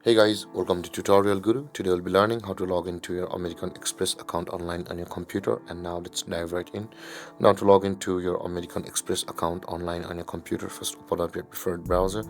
Hey guys, welcome to Tutorial Guru. Today we'll be learning how to log into your American Express account online on your computer. And now let's dive right in. Now to log into your American Express account online on your computer, first open up your preferred browser.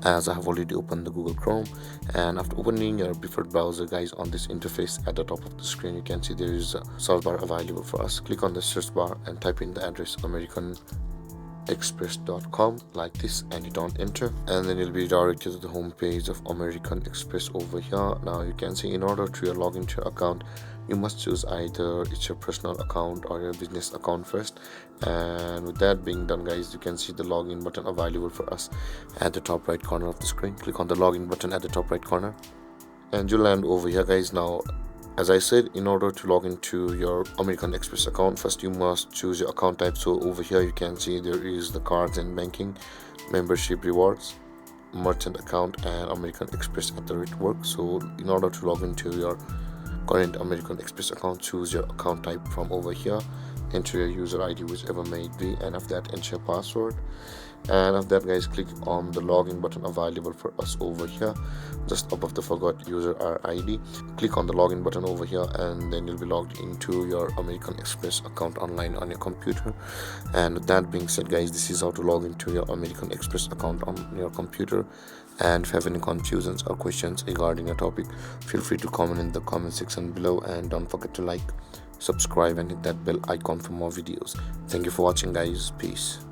As I have already opened the Google Chrome, and after opening your preferred browser, guys, on this interface at the top of the screen you can see there is a search bar available for us. Click on the search bar and type in the address americanexpress.com like this, and hit on enter, and then you'll be directed to the home page of American Express over here. Now you can see in order to log into your account, you must choose either it's your personal account or your business account first. And with that being done, guys, you can see the login button available for us at the top right corner of the screen. Click on the login button at the top right corner and you'll land over here, guys. Now, as I said, in order to log into your American Express account, first you must choose your account type. So over here you can see there is the cards and banking, membership, rewards, merchant account, and American Express at the rate work. So in order to log into your current American Express account, choose your account type from over here, enter your user ID whichever may it be, and after that enter your password. And after that, guys, click on the login button available for us over here just above the forgot user ID. Click on the login button over here and then you'll be logged into your American Express account online on your computer. And with that being said, guys, this is how to log into your American Express account on your computer. And if you have any confusions or questions regarding a topic, feel free to comment in the comment section below, and don't forget to like, subscribe, and hit that bell icon for more videos. Thank you for watching, guys. Peace.